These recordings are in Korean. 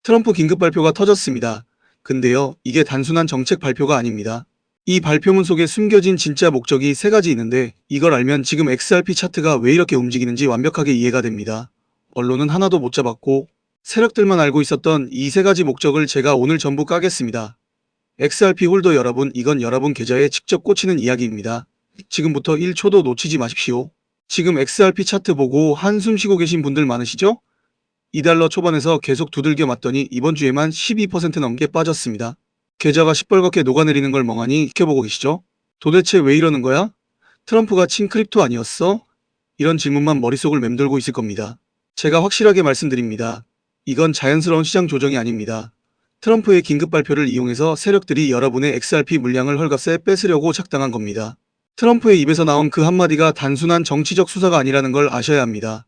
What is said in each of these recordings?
트럼프 긴급 발표가 터졌습니다. 근데요, 이게 단순한 정책 발표가 아닙니다. 이 발표문 속에 숨겨진 진짜 목적이 세 가지 있는데 이걸 알면 지금 XRP 차트가 왜 이렇게 움직이는지 완벽하게 이해가 됩니다. 언론은 하나도 못 잡았고 세력들만 알고 있었던 이 세 가지 목적을 제가 오늘 전부 까겠습니다. XRP 홀더 여러분, 이건 여러분 계좌에 직접 꽂히는 이야기입니다. 지금부터 1초도 놓치지 마십시오. 지금 XRP 차트 보고 한숨 쉬고 계신 분들 많으시죠? 2달러 초반에서 계속 두들겨 맞더니 이번 주에만 12% 넘게 빠졌습니다. 계좌가 시뻘겋게 녹아내리는 걸 멍하니 지켜보고 계시죠? 도대체 왜 이러는 거야? 트럼프가 친 크립토 아니었어? 이런 질문만 머릿속을 맴돌고 있을 겁니다. 제가 확실하게 말씀드립니다. 이건 자연스러운 시장 조정이 아닙니다. 트럼프의 긴급 발표를 이용해서 세력들이 여러분의 XRP 물량을 헐값에 뺏으려고 작당한 겁니다. 트럼프의 입에서 나온 그 한마디가 단순한 정치적 수사가 아니라는 걸 아셔야 합니다.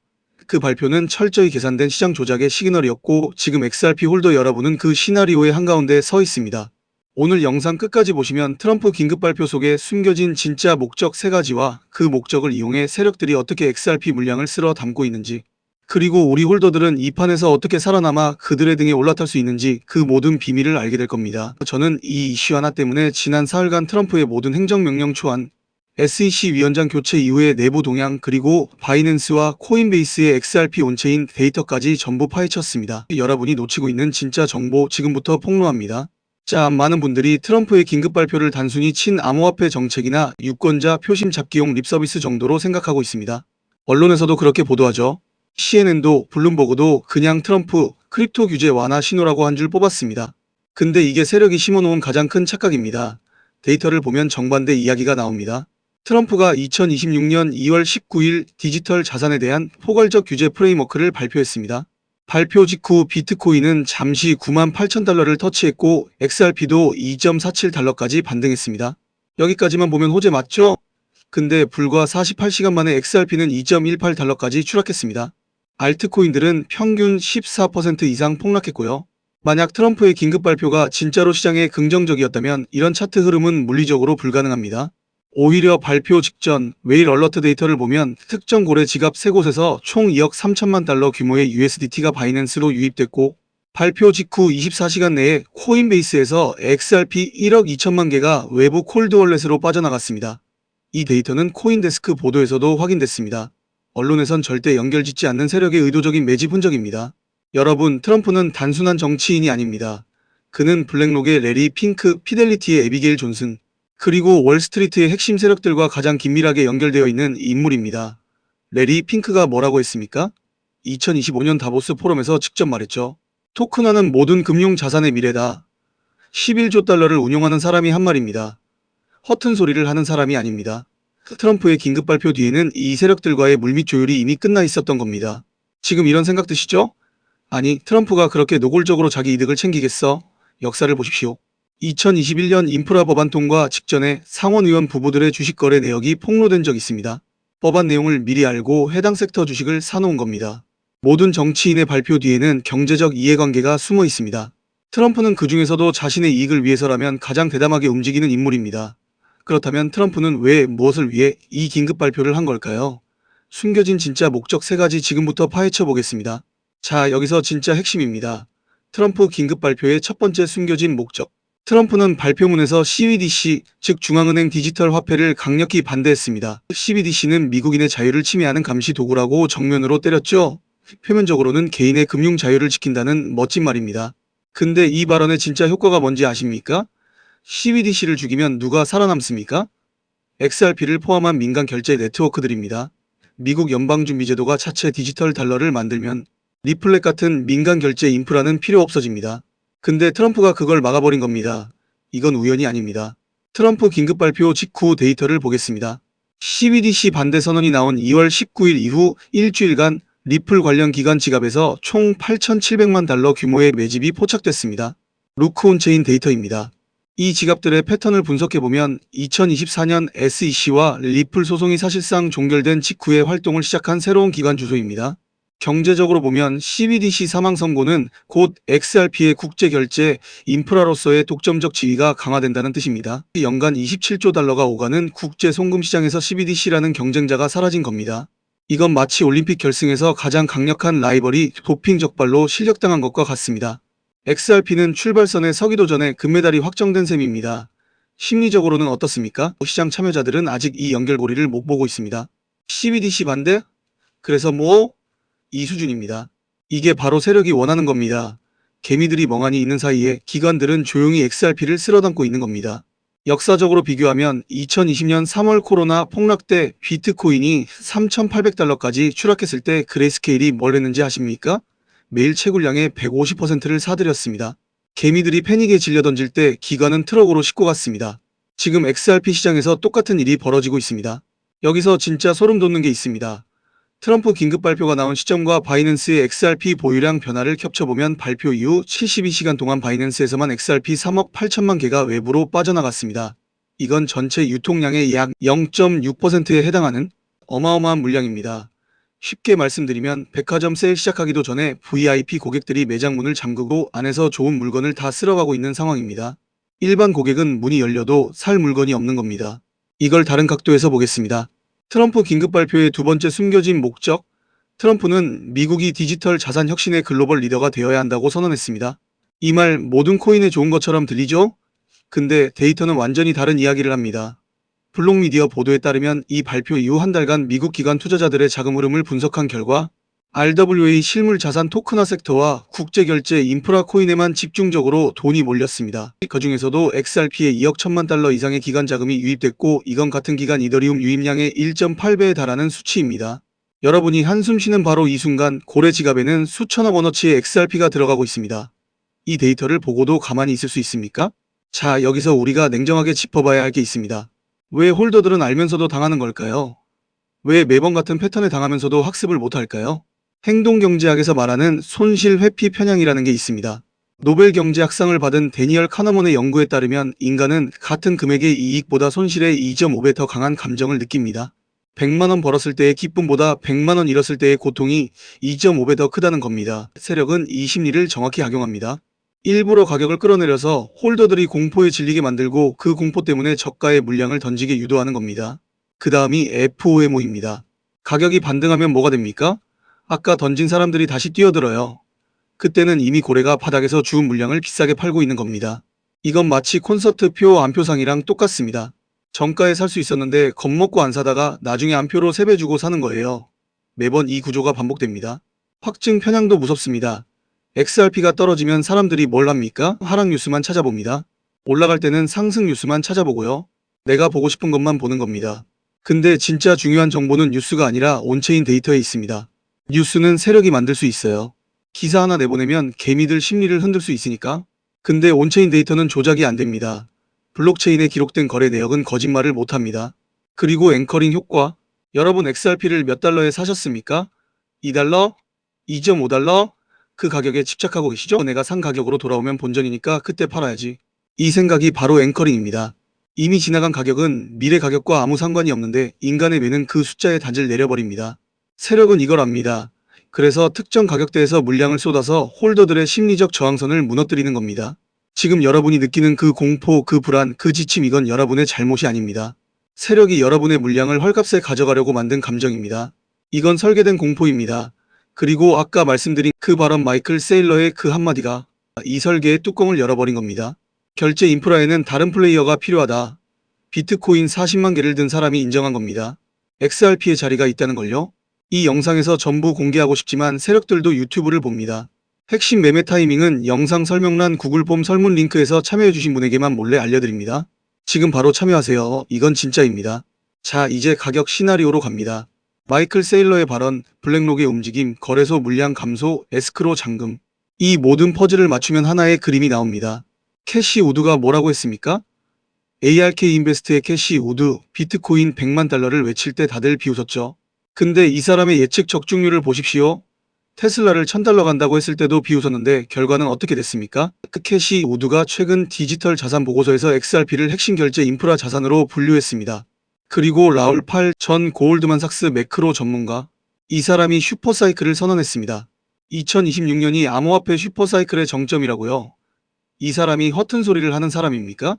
그 발표는 철저히 계산된 시장 조작의 시그널이었고 지금 XRP 홀더 여러분은 그 시나리오의 한가운데 서 있습니다. 오늘 영상 끝까지 보시면 트럼프 긴급 발표 속에 숨겨진 진짜 목적 세 가지와 그 목적을 이용해 세력들이 어떻게 XRP 물량을 쓸어 담고 있는지, 그리고 우리 홀더들은 이 판에서 어떻게 살아남아 그들의 등에 올라탈 수 있는지 그 모든 비밀을 알게 될 겁니다. 저는 이 이슈 하나 때문에 지난 사흘간 트럼프의 모든 행정명령 초안, SEC 위원장 교체 이후의 내부 동향, 그리고 바이낸스와 코인베이스의 XRP 온체인 데이터까지 전부 파헤쳤습니다. 여러분이 놓치고 있는 진짜 정보 지금부터 폭로합니다. 자, 많은 분들이 트럼프의 긴급 발표를 단순히 친암호화폐 정책이나 유권자 표심 잡기용 립서비스 정도로 생각하고 있습니다. 언론에서도 그렇게 보도하죠. CNN도 블룸버그도 그냥 트럼프 크립토 규제 완화 신호라고 한 줄 뽑았습니다. 근데 이게 세력이 심어놓은 가장 큰 착각입니다. 데이터를 보면 정반대 이야기가 나옵니다. 트럼프가 2026년 2월 19일 디지털 자산에 대한 포괄적 규제 프레임워크를 발표했습니다. 발표 직후 비트코인은 잠시 98,000달러를 터치했고 XRP도 2.47달러까지 반등했습니다. 여기까지만 보면 호재 맞죠? 근데 불과 48시간 만에 XRP는 2.18달러까지 추락했습니다. 알트코인들은 평균 14% 이상 폭락했고요. 만약 트럼프의 긴급 발표가 진짜로 시장에 긍정적이었다면 이런 차트 흐름은 물리적으로 불가능합니다. 오히려 발표 직전 웨일 얼러트 데이터를 보면 특정 고래 지갑 3곳에서 총 2억 3천만 달러 규모의 USDT가 바이낸스로 유입됐고 발표 직후 24시간 내에 코인베이스에서 XRP 1억 2천만 개가 외부 콜드월렛으로 빠져나갔습니다. 이 데이터는 코인데스크 보도에서도 확인됐습니다. 언론에선 절대 연결짓지 않는 세력의 의도적인 매집 흔적입니다. 여러분, 트럼프는 단순한 정치인이 아닙니다. 그는 블랙록의 레리 핑크, 피델리티의 에비게일 존슨, 그리고 월스트리트의 핵심 세력들과 가장 긴밀하게 연결되어 있는 인물입니다. 레리 핑크가 뭐라고 했습니까? 2025년 다보스 포럼에서 직접 말했죠. 토큰화는 모든 금융 자산의 미래다. 11조 달러를 운용하는 사람이 한 말입니다. 허튼 소리를 하는 사람이 아닙니다. 트럼프의 긴급 발표 뒤에는 이 세력들과의 물밑 조율이 이미 끝나 있었던 겁니다. 지금 이런 생각 드시죠? 아니, 트럼프가 그렇게 노골적으로 자기 이득을 챙기겠어? 역사를 보십시오. 2021년 인프라 법안 통과 직전에 상원 의원 부부들의 주식 거래 내역이 폭로된 적이 있습니다. 법안 내용을 미리 알고 해당 섹터 주식을 사놓은 겁니다. 모든 정치인의 발표 뒤에는 경제적 이해관계가 숨어 있습니다. 트럼프는 그 중에서도 자신의 이익을 위해서라면 가장 대담하게 움직이는 인물입니다. 그렇다면 트럼프는 왜, 무엇을 위해 이 긴급 발표를 한 걸까요? 숨겨진 진짜 목적 세 가지 지금부터 파헤쳐 보겠습니다. 자, 여기서 진짜 핵심입니다. 트럼프 긴급 발표의 첫 번째 숨겨진 목적. 트럼프는 발표문에서 CBDC, 즉 중앙은행 디지털 화폐를 강력히 반대했습니다. CBDC는 미국인의 자유를 침해하는 감시 도구라고 정면으로 때렸죠. 표면적으로는 개인의 금융 자유를 지킨다는 멋진 말입니다. 근데 이 발언의 진짜 효과가 뭔지 아십니까? CBDC를 죽이면 누가 살아남습니까? XRP를 포함한 민간 결제 네트워크들입니다. 미국 연방준비제도가 자체 디지털 달러를 만들면 리플렛 같은 민간 결제 인프라는 필요 없어집니다. 근데 트럼프가 그걸 막아버린 겁니다. 이건 우연이 아닙니다. 트럼프 긴급 발표 직후 데이터를 보겠습니다. CBDC 반대 선언이 나온 2월 19일 이후 일주일간 리플 관련 기관 지갑에서 총 8,700만 달러 규모의 매집이 포착됐습니다. 루크 온체인 데이터입니다. 이 지갑들의 패턴을 분석해보면 2024년 SEC와 리플 소송이 사실상 종결된 직후에 활동을 시작한 새로운 기관 주소입니다. 경제적으로 보면 CBDC 사망 선고는 곧 XRP의 국제결제 인프라로서의 독점적 지위가 강화된다는 뜻입니다. 연간 27조 달러가 오가는 국제 송금 시장에서 CBDC라는 경쟁자가 사라진 겁니다. 이건 마치 올림픽 결승에서 가장 강력한 라이벌이 도핑 적발로 실격당한 것과 같습니다. XRP는 출발선에 서기도 전에 금메달이 확정된 셈입니다. 심리적으로는 어떻습니까? 시장 참여자들은 아직 이 연결고리를 못 보고 있습니다. CBDC 반대? 그래서 뭐? 이 수준입니다. 이게 바로 세력이 원하는 겁니다. 개미들이 멍하니 있는 사이에 기관들은 조용히 XRP를 쓸어담고 있는 겁니다. 역사적으로 비교하면 2020년 3월 코로나 폭락 때 비트코인이 3,800달러까지 추락했을 때 그레이스케일이 뭘 했는지 아십니까? 매일 채굴량의 150%를 사들였습니다. 개미들이 패닉에 질려 던질 때 기관은 트럭으로 싣고 갔습니다. 지금 XRP 시장에서 똑같은 일이 벌어지고 있습니다. 여기서 진짜 소름 돋는 게 있습니다. 트럼프 긴급 발표가 나온 시점과 바이낸스의 XRP 보유량 변화를 겹쳐보면 발표 이후 72시간 동안 바이낸스에서만 XRP 3억 8천만 개가 외부로 빠져나갔습니다. 이건 전체 유통량의 약 0.6%에 해당하는 어마어마한 물량입니다. 쉽게 말씀드리면 백화점 세일 시작하기도 전에 VIP 고객들이 매장 문을 잠그고 안에서 좋은 물건을 다 쓸어가고 있는 상황입니다. 일반 고객은 문이 열려도 살 물건이 없는 겁니다. 이걸 다른 각도에서 보겠습니다. 트럼프 긴급 발표의 두 번째 숨겨진 목적, 트럼프는 미국이 디지털 자산 혁신의 글로벌 리더가 되어야 한다고 선언했습니다. 이 말 모든 코인에 좋은 것처럼 들리죠? 근데 데이터는 완전히 다른 이야기를 합니다. 블록미디어 보도에 따르면 이 발표 이후 한 달간 미국 기관 투자자들의 자금 흐름을 분석한 결과 RWA 실물 자산 토크나 섹터와 국제결제 인프라 코인에만 집중적으로 돈이 몰렸습니다. 그중에서도 XRP에 2억 1천만 달러 이상의 기관 자금이 유입됐고 이건 같은 기간 이더리움 유입량의 1.8배에 달하는 수치입니다. 여러분이 한숨 쉬는 바로 이 순간 고래 지갑에는 수천억 원어치의 XRP가 들어가고 있습니다. 이 데이터를 보고도 가만히 있을 수 있습니까? 자, 여기서 우리가 냉정하게 짚어봐야 할 게 있습니다. 왜 홀더들은 알면서도 당하는 걸까요? 왜 매번 같은 패턴에 당하면서도 학습을 못할까요? 행동경제학에서 말하는 손실 회피 편향이라는 게 있습니다. 노벨 경제학상을 받은 데니얼 카너먼의 연구에 따르면 인간은 같은 금액의 이익보다 손실의 2.5배 더 강한 감정을 느낍니다. 100만원 벌었을 때의 기쁨보다 100만원 잃었을 때의 고통이 2.5배 더 크다는 겁니다. 세력은 이 심리를 정확히 악용합니다. 일부러 가격을 끌어내려서 홀더들이 공포에 질리게 만들고 그 공포 때문에 저가의 물량을 던지게 유도하는 겁니다. 그 다음이 FOMO입니다. 가격이 반등하면 뭐가 됩니까? 아까 던진 사람들이 다시 뛰어들어요. 그때는 이미 고래가 바닥에서 주운 물량을 비싸게 팔고 있는 겁니다. 이건 마치 콘서트 표 안표상이랑 똑같습니다. 정가에 살 수 있었는데 겁먹고 안 사다가 나중에 안표로 3배 주고 사는 거예요. 매번 이 구조가 반복됩니다. 확증 편향도 무섭습니다. XRP가 떨어지면 사람들이 뭘 합니까? 하락 뉴스만 찾아봅니다. 올라갈 때는 상승 뉴스만 찾아보고요. 내가 보고 싶은 것만 보는 겁니다. 근데 진짜 중요한 정보는 뉴스가 아니라 온체인 데이터에 있습니다. 뉴스는 세력이 만들 수 있어요. 기사 하나 내보내면 개미들 심리를 흔들 수 있으니까. 근데 온체인 데이터는 조작이 안 됩니다. 블록체인에 기록된 거래 내역은 거짓말을 못합니다. 그리고 앵커링 효과. 여러분 XRP를 몇 달러에 사셨습니까? 2달러? 2.5달러? 그 가격에 집착하고 계시죠? 내가 산 가격으로 돌아오면 본전이니까 그때 팔아야지. 이 생각이 바로 앵커링입니다. 이미 지나간 가격은 미래 가격과 아무 상관이 없는데 인간의 뇌는 그 숫자에 단지를 내려버립니다. 세력은 이걸 압니다. 그래서 특정 가격대에서 물량을 쏟아서 홀더들의 심리적 저항선을 무너뜨리는 겁니다. 지금 여러분이 느끼는 그 공포, 그 불안, 그 지침 이건 여러분의 잘못이 아닙니다. 세력이 여러분의 물량을 헐값에 가져가려고 만든 감정입니다. 이건 설계된 공포입니다. 그리고 아까 말씀드린 그 발언 마이클 세일러의 그 한마디가 이 설계의 뚜껑을 열어버린 겁니다. 결제 인프라에는 다른 플레이어가 필요하다. 비트코인 40만 개를 든 사람이 인정한 겁니다. XRP의 자리가 있다는 걸요. 이 영상에서 전부 공개하고 싶지만 세력들도 유튜브를 봅니다. 핵심 매매 타이밍은 영상 설명란 구글폼 설문 링크에서 참여해주신 분에게만 몰래 알려드립니다. 지금 바로 참여하세요. 이건 진짜입니다. 자, 이제 가격 시나리오로 갑니다. 마이클 세일러의 발언, 블랙록의 움직임, 거래소 물량 감소, 에스크로 잠금. 이 모든 퍼즐을 맞추면 하나의 그림이 나옵니다. 캐시 우드가 뭐라고 했습니까? ARK 인베스트의 캐시 우드, 비트코인 100만 달러를 외칠 때 다들 비웃었죠. 근데 이 사람의 예측 적중률을 보십시오. 테슬라를 1000달러 간다고 했을 때도 비웃었는데 결과는 어떻게 됐습니까? 캐시 우드가 최근 디지털 자산 보고서에서 XRP를 핵심 결제 인프라 자산으로 분류했습니다. 그리고 라울 팔 전 고울드만삭스 매크로 전문가. 이 사람이 슈퍼사이클을 선언했습니다. 2026년이 암호화폐 슈퍼사이클의 정점이라고요. 이 사람이 허튼 소리를 하는 사람입니까?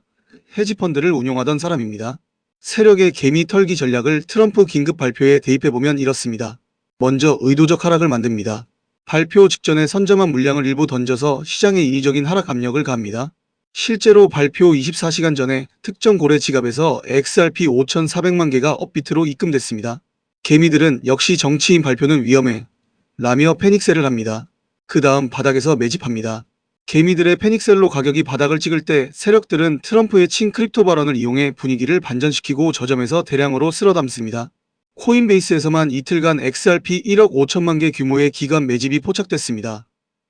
헤지펀드를 운용하던 사람입니다. 세력의 개미 털기 전략을 트럼프 긴급 발표에 대입해보면 이렇습니다. 먼저 의도적 하락을 만듭니다. 발표 직전에 선점한 물량을 일부 던져서 시장에 인위적인 하락 압력을 가합니다. 실제로 발표 24시간 전에 특정 고래 지갑에서 XRP 5,400만 개가 업비트로 입금됐습니다. 개미들은 역시 정치인 발표는 위험해 라며 패닉셀을 합니다. 그 다음 바닥에서 매집합니다. 개미들의 패닉셀로 가격이 바닥을 찍을 때 세력들은 트럼프의 친 크립토 발언을 이용해 분위기를 반전시키고 저점에서 대량으로 쓸어 담습니다. 코인베이스에서만 이틀간 XRP 1억 5천만 개 규모의 기간 매집이 포착됐습니다.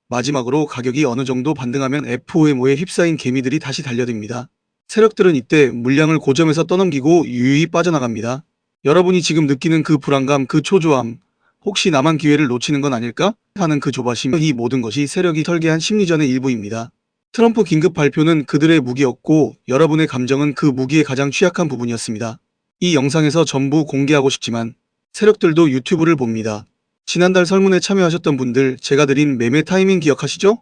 마지막으로 가격이 어느 정도 반등하면 FOMO에 휩싸인 개미들이 다시 달려듭니다. 세력들은 이때 물량을 고점에서 떠넘기고 유유히 빠져나갑니다. 여러분이 지금 느끼는 그 불안감, 그 초조함, 혹시 나만 기회를 놓치는 건 아닐까? 하는 그 조바심, 이 모든 것이 세력이 설계한 심리전의 일부입니다. 트럼프 긴급 발표는 그들의 무기였고 여러분의 감정은 그 무기의 가장 취약한 부분이었습니다. 이 영상에서 전부 공개하고 싶지만 세력들도 유튜브를 봅니다. 지난달 설문에 참여하셨던 분들 제가 드린 매매 타이밍 기억하시죠?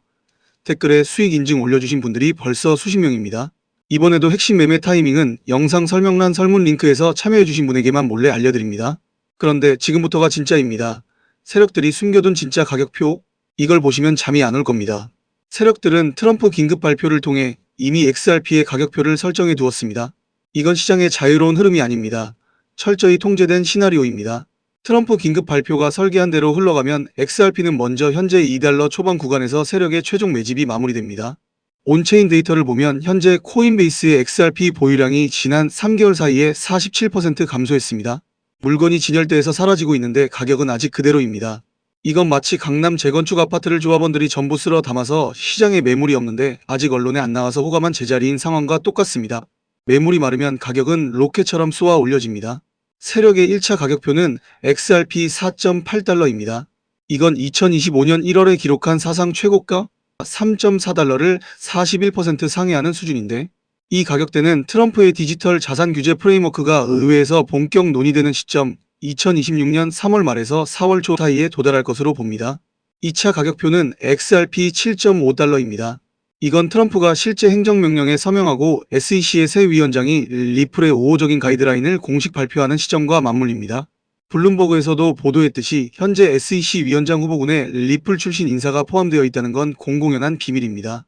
댓글에 수익 인증 올려주신 분들이 벌써 수십 명입니다. 이번에도 핵심 매매 타이밍은 영상 설명란 설문 링크에서 참여해주신 분에게만 몰래 알려드립니다. 그런데 지금부터가 진짜입니다. 세력들이 숨겨둔 진짜 가격표, 이걸 보시면 잠이 안 올 겁니다. 세력들은 트럼프 긴급 발표를 통해 이미 XRP의 가격표를 설정해 두었습니다. 이건 시장의 자유로운 흐름이 아닙니다. 철저히 통제된 시나리오입니다. 트럼프 긴급 발표가 설계한 대로 흘러가면 XRP는 먼저 현재 $2 초반 구간에서 세력의 최종 매집이 마무리됩니다. 온체인 데이터를 보면 현재 코인베이스의 XRP 보유량이 지난 3개월 사이에 47% 감소했습니다. 물건이 진열대에서 사라지고 있는데 가격은 아직 그대로입니다. 이건 마치 강남 재건축 아파트를 조합원들이 전부 쓸어 담아서 시장에 매물이 없는데 아직 언론에 안 나와서 호감한 제자리인 상황과 똑같습니다. 매물이 마르면 가격은 로켓처럼 쏘아 올려집니다. 세력의 1차 가격표는 XRP 4.8달러입니다. 이건 2025년 1월에 기록한 사상 최고가 3.4달러를 41% 상회하는 수준인데 이 가격대는 트럼프의 디지털 자산 규제 프레임워크가 의회에서 본격 논의되는 시점 2026년 3월 말에서 4월 초 사이에 도달할 것으로 봅니다. 2차 가격표는 XRP 7.5달러입니다. 이건 트럼프가 실제 행정명령에 서명하고 SEC의 새 위원장이 리플의 5호적인 가이드라인을 공식 발표하는 시점과 맞물립니다. 블룸버그에서도 보도했듯이 현재 SEC 위원장 후보군에 리플 출신 인사가 포함되어 있다는 건 공공연한 비밀입니다.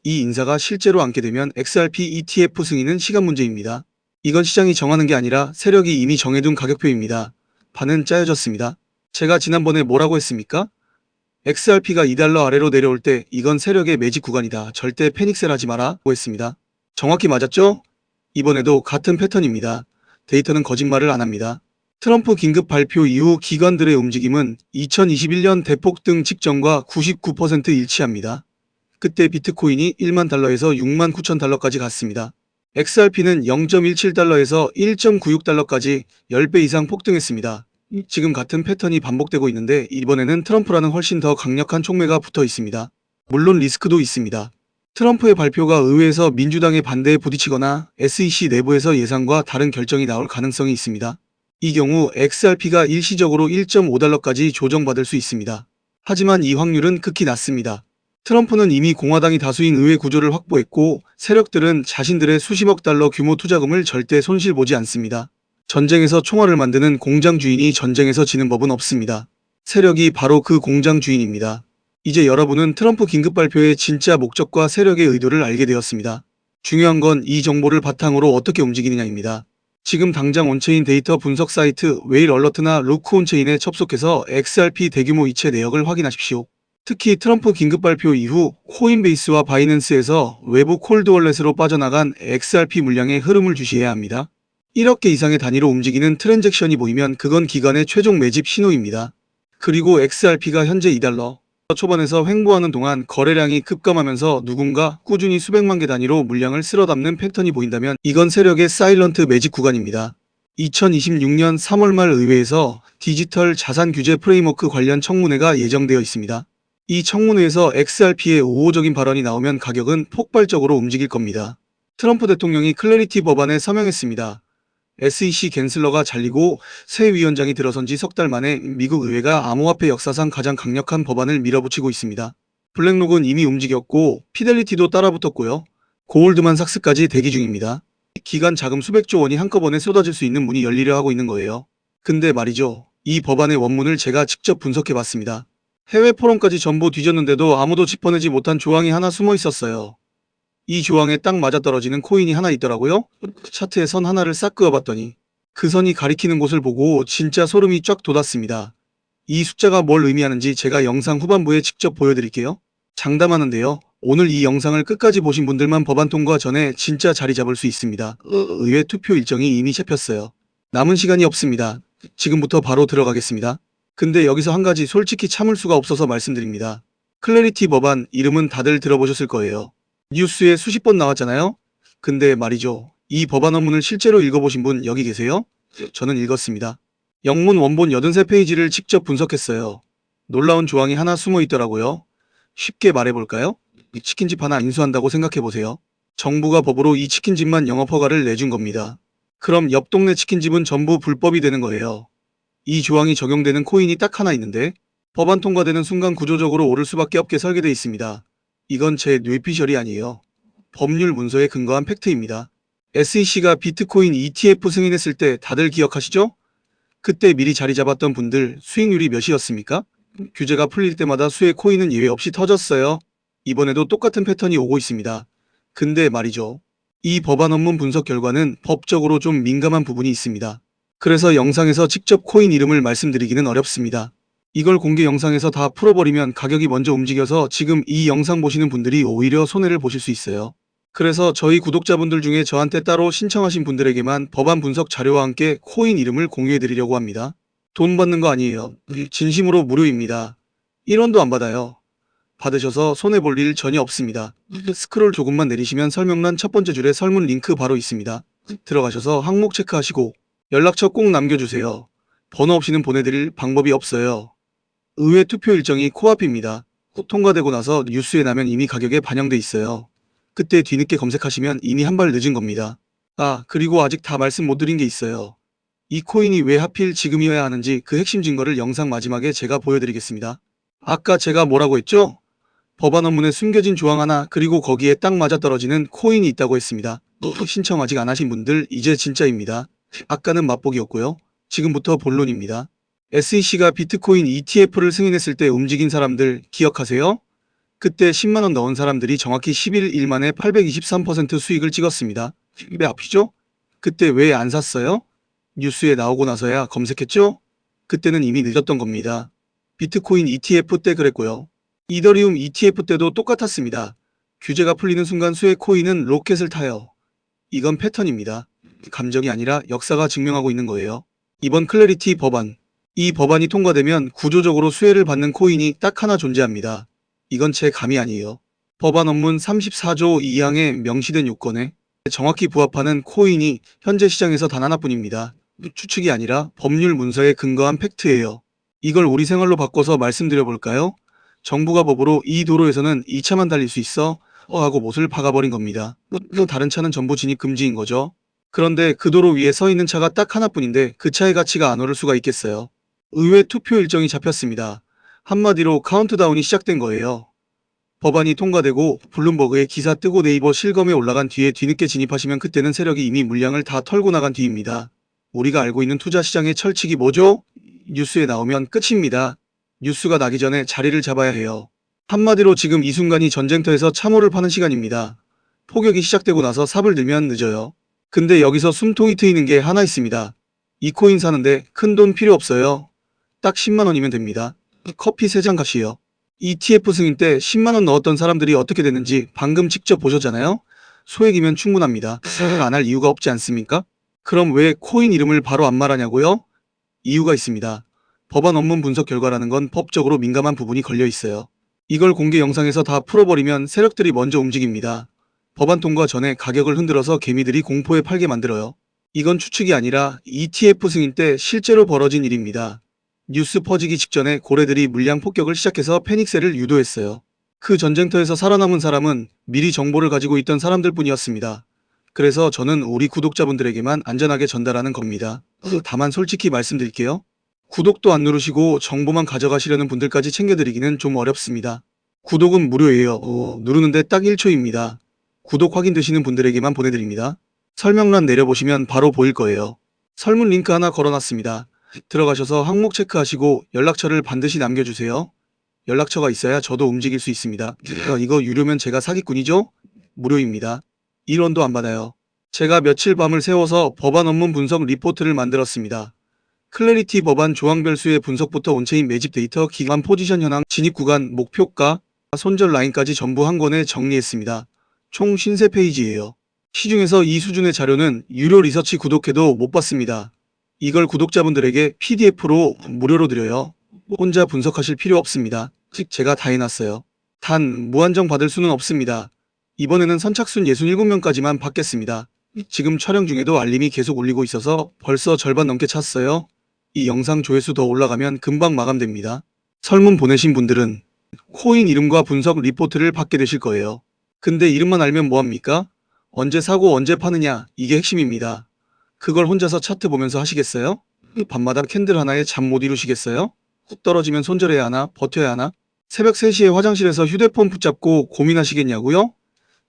이 인사가 실제로 앉게 되면 XRP ETF 승인은 시간 문제입니다. 이건 시장이 정하는 게 아니라 세력이 이미 정해둔 가격표입니다. 판은 짜여졌습니다. 제가 지난번에 뭐라고 했습니까? XRP가 $2 아래로 내려올 때 이건 세력의 매집 구간이다. 절대 패닉셀 하지 마라 고 했습니다. 정확히 맞았죠? 이번에도 같은 패턴입니다. 데이터는 거짓말을 안 합니다. 트럼프 긴급 발표 이후 기관들의 움직임은 2021년 대폭등 직전과 99% 일치합니다. 그때 비트코인이 1만 달러에서 6만 9천 달러까지 갔습니다. XRP는 0.17달러에서 1.96달러까지 10배 이상 폭등했습니다. 지금 같은 패턴이 반복되고 있는데 이번에는 트럼프라는 훨씬 더 강력한 촉매가 붙어 있습니다. 물론 리스크도 있습니다. 트럼프의 발표가 의회에서 민주당의 반대에 부딪히거나 SEC 내부에서 예상과 다른 결정이 나올 가능성이 있습니다. 이 경우 XRP가 일시적으로 1.5달러까지 조정받을 수 있습니다. 하지만 이 확률은 극히 낮습니다. 트럼프는 이미 공화당이 다수인 의회 구조를 확보했고 세력들은 자신들의 수십억 달러 규모 투자금을 절대 손실보지 않습니다. 전쟁에서 총알을 만드는 공장 주인이 전쟁에서 지는 법은 없습니다. 세력이 바로 그 공장 주인입니다. 이제 여러분은 트럼프 긴급 발표의 진짜 목적과 세력의 의도를 알게 되었습니다. 중요한 건 이 정보를 바탕으로 어떻게 움직이느냐입니다. 지금 당장 온체인 데이터 분석 사이트 웨일 얼러트나 루크 온체인에 접속해서 XRP 대규모 이체 내역을 확인하십시오. 특히 트럼프 긴급 발표 이후 코인베이스와 바이낸스에서 외부 콜드월렛으로 빠져나간 XRP 물량의 흐름을 주시해야 합니다. 1억 개 이상의 단위로 움직이는 트랜잭션이 보이면 그건 기관의 최종 매집 신호입니다. 그리고 XRP가 현재 $2 초반에서 횡보하는 동안 거래량이 급감하면서 누군가 꾸준히 수백만 개 단위로 물량을 쓸어 담는 패턴이 보인다면 이건 세력의 사일런트 매집 구간입니다. 2026년 3월 말 의회에서 디지털 자산 규제 프레임워크 관련 청문회가 예정되어 있습니다. 이 청문회에서 XRP의 우호적인 발언이 나오면 가격은 폭발적으로 움직일 겁니다. 트럼프 대통령이 클래리티 법안에 서명했습니다. SEC 갠슬러가 잘리고 새 위원장이 들어선 지 석 달 만에 미국 의회가 암호화폐 역사상 가장 강력한 법안을 밀어붙이고 있습니다. 블랙록은 이미 움직였고 피델리티도 따라붙었고요. 고울드만 삭스까지 대기 중입니다. 기간 자금 수백조 원이 한꺼번에 쏟아질 수 있는 문이 열리려 하고 있는 거예요. 근데 말이죠. 이 법안의 원문을 제가 직접 분석해봤습니다. 해외 포럼까지 전부 뒤졌는데도 아무도 짚어내지 못한 조항이 하나 숨어 있었어요. 이 조항에 딱 맞아떨어지는 코인이 하나 있더라고요. 차트에 선 하나를 싹 그어봤더니 그 선이 가리키는 곳을 보고 진짜 소름이 쫙 돋았습니다. 이 숫자가 뭘 의미하는지 제가 영상 후반부에 직접 보여드릴게요. 장담하는데요. 오늘 이 영상을 끝까지 보신 분들만 법안 통과 전에 진짜 자리 잡을 수 있습니다. 의회 투표 일정이 이미 잡혔어요. 남은 시간이 없습니다. 지금부터 바로 들어가겠습니다. 근데 여기서 한 가지 솔직히 참을 수가 없어서 말씀드립니다. 클래리티 법안 이름은 다들 들어보셨을 거예요. 뉴스에 수십 번 나왔잖아요. 근데 말이죠. 이 법안 원문을 실제로 읽어보신 분 여기 계세요? 저는 읽었습니다. 영문 원본 83페이지를 직접 분석했어요. 놀라운 조항이 하나 숨어 있더라고요. 쉽게 말해볼까요? 이 치킨집 하나 인수한다고 생각해보세요. 정부가 법으로 이 치킨집만 영업 허가를 내준 겁니다. 그럼 옆 동네 치킨집은 전부 불법이 되는 거예요. 이 조항이 적용되는 코인이 딱 하나 있는데 법안 통과되는 순간 구조적으로 오를 수밖에 없게 설계되어 있습니다. 이건 제 뇌피셜이 아니에요. 법률 문서에 근거한 팩트입니다. SEC가 비트코인 ETF 승인했을 때 다들 기억하시죠? 그때 미리 자리 잡았던 분들 수익률이 몇이었습니까? 규제가 풀릴 때마다 수의 코인은 예외 없이 터졌어요. 이번에도 똑같은 패턴이 오고 있습니다. 근데 말이죠. 이 법안 원문 분석 결과는 법적으로 좀 민감한 부분이 있습니다. 그래서 영상에서 직접 코인 이름을 말씀드리기는 어렵습니다. 이걸 공개 영상에서 다 풀어버리면 가격이 먼저 움직여서 지금 이 영상 보시는 분들이 오히려 손해를 보실 수 있어요. 그래서 저희 구독자분들 중에 저한테 따로 신청하신 분들에게만 법안 분석 자료와 함께 코인 이름을 공유해드리려고 합니다. 돈 받는 거 아니에요. 진심으로 무료입니다. 1원도 안 받아요. 받으셔서 손해볼 일 전혀 없습니다. 스크롤 조금만 내리시면 설명란 첫 번째 줄에 설문 링크 바로 있습니다. 들어가셔서 항목 체크하시고 연락처 꼭 남겨주세요. 번호 없이는 보내드릴 방법이 없어요. 의회 투표 일정이 코앞입니다. 통과되고 나서 뉴스에 나면 이미 가격에 반영돼 있어요. 그때 뒤늦게 검색하시면 이미 한 발 늦은 겁니다. 아, 그리고 아직 다 말씀 못 드린 게 있어요. 이 코인이 왜 하필 지금이어야 하는지 그 핵심 증거를 영상 마지막에 제가 보여드리겠습니다. 아까 제가 뭐라고 했죠? 법안 원문에 숨겨진 조항 하나 그리고 거기에 딱 맞아떨어지는 코인이 있다고 했습니다. 신청 아직 안 하신 분들 이제 진짜입니다. 아까는 맛보기였고요. 지금부터 본론입니다. SEC가 비트코인 ETF를 승인했을 때 움직인 사람들 기억하세요? 그때 10만원 넣은 사람들이 정확히 11일 만에 823% 수익을 찍었습니다. 왜 아프죠? 그때 왜 안 샀어요? 뉴스에 나오고 나서야 검색했죠? 그때는 이미 늦었던 겁니다. 비트코인 ETF 때 그랬고요. 이더리움 ETF 때도 똑같았습니다. 규제가 풀리는 순간 수의 코인은 로켓을 타요. 이건 패턴입니다. 감정이 아니라 역사가 증명하고 있는 거예요. 이번 클래리티 법안. 이 법안이 통과되면 구조적으로 수혜를 받는 코인이 딱 하나 존재합니다. 이건 제 감이 아니에요. 법안 원문 34조 2항에 명시된 요건에 정확히 부합하는 코인이 현재 시장에서 단 하나뿐입니다. 추측이 아니라 법률 문서에 근거한 팩트예요. 이걸 우리 생활로 바꿔서 말씀드려볼까요? 정부가 법으로 이 도로에서는 2차만 달릴 수 있어 하고 못을 박아버린 겁니다. 또 다른 차는 전부 진입 금지인 거죠. 그런데 그 도로 위에 서 있는 차가 딱 하나뿐인데 그 차의 가치가 안 오를 수가 있겠어요. 의회 투표 일정이 잡혔습니다. 한마디로 카운트다운이 시작된 거예요. 법안이 통과되고 블룸버그에 기사 뜨고 네이버 실검에 올라간 뒤에 뒤늦게 진입하시면 그때는 세력이 이미 물량을 다 털고 나간 뒤입니다. 우리가 알고 있는 투자시장의 철칙이 뭐죠? 뉴스에 나오면 끝입니다. 뉴스가 나기 전에 자리를 잡아야 해요. 한마디로 지금 이 순간이 전쟁터에서 참호를 파는 시간입니다. 폭격이 시작되고 나서 삽을 들면 늦어요. 근데 여기서 숨통이 트이는 게 하나 있습니다. 이 코인 사는데 큰 돈 필요 없어요. 딱 10만원이면 됩니다. 커피 3잔 값이요. ETF 승인 때 10만원 넣었던 사람들이 어떻게 됐는지 방금 직접 보셨잖아요? 소액이면 충분합니다. 안 할 이유가 없지 않습니까? 그럼 왜 코인 이름을 바로 안 말하냐고요? 이유가 있습니다. 법안 원문 분석 결과라는 건 법적으로 민감한 부분이 걸려 있어요. 이걸 공개 영상에서 다 풀어버리면 세력들이 먼저 움직입니다. 법안 통과 전에 가격을 흔들어서 개미들이 공포에 팔게 만들어요. 이건 추측이 아니라 ETF 승인 때 실제로 벌어진 일입니다. 뉴스 퍼지기 직전에 고래들이 물량 폭격을 시작해서 패닉세를 유도했어요. 그 전쟁터에서 살아남은 사람은 미리 정보를 가지고 있던 사람들 뿐이었습니다. 그래서 저는 우리 구독자분들에게만 안전하게 전달하는 겁니다. 다만 솔직히 말씀드릴게요. 구독도 안 누르시고 정보만 가져가시려는 분들까지 챙겨드리기는 좀 어렵습니다. 구독은 무료예요. 누르는데 딱 1초입니다. 구독 확인되시는 분들에게만 보내드립니다. 설명란 내려보시면 바로 보일 거예요. 설문 링크 하나 걸어놨습니다. 들어가셔서 항목 체크하시고 연락처를 반드시 남겨주세요. 연락처가 있어야 저도 움직일 수 있습니다. 이거 유료면 제가 사기꾼이죠? 무료입니다. 1원도 안 받아요. 제가 며칠 밤을 새워서 법안 원문 분석 리포트를 만들었습니다. 클래리티 법안 조항별 수의 분석부터 온체인 매집 데이터, 기간, 포지션 현황, 진입 구간, 목표가, 손절 라인까지 전부 한 권에 정리했습니다. 총 53페이지예요. 시중에서 이 수준의 자료는 유료 리서치 구독해도 못 받습니다. 이걸 구독자분들에게 PDF로 무료로 드려요. 혼자 분석하실 필요 없습니다. 즉 제가 다 해놨어요. 단 무한정 받을 수는 없습니다. 이번에는 선착순 67명까지만 받겠습니다. 지금 촬영 중에도 알림이 계속 울리고 있어서 벌써 절반 넘게 찼어요. 이 영상 조회수 더 올라가면 금방 마감됩니다. 설문 보내신 분들은 코인 이름과 분석 리포트를 받게 되실 거예요. 근데 이름만 알면 뭐합니까? 언제 사고 언제 파느냐, 이게 핵심입니다. 그걸 혼자서 차트 보면서 하시겠어요? 밤마다 캔들 하나에 잠 못 이루시겠어요? 훅 떨어지면 손절해야 하나, 버텨야 하나? 새벽 3시에 화장실에서 휴대폰 붙잡고 고민하시겠냐고요?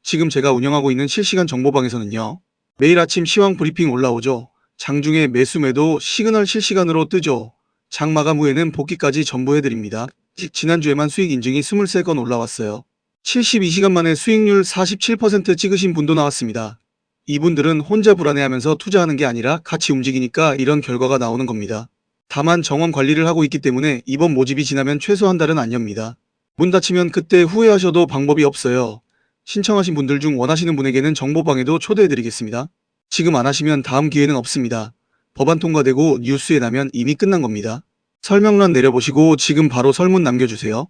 지금 제가 운영하고 있는 실시간 정보방에서는요, 매일 아침 시황 브리핑 올라오죠. 장중에 매수 매도 시그널 실시간으로 뜨죠. 장 마감 후에는 복귀까지 전부 해드립니다. 지난주에만 수익 인증이 23건 올라왔어요. 72시간 만에 수익률 47% 찍으신 분도 나왔습니다. 이분들은 혼자 불안해하면서 투자하는 게 아니라 같이 움직이니까 이런 결과가 나오는 겁니다. 다만 정원 관리를 하고 있기 때문에 이번 모집이 지나면 최소 한 달은 안 엽니다. 문 닫히면 그때 후회하셔도 방법이 없어요. 신청하신 분들 중 원하시는 분에게는 정보방에도 초대해드리겠습니다. 지금 안 하시면 다음 기회는 없습니다. 법안 통과되고 뉴스에 나면 이미 끝난 겁니다. 설명란 내려보시고 지금 바로 설문 남겨주세요.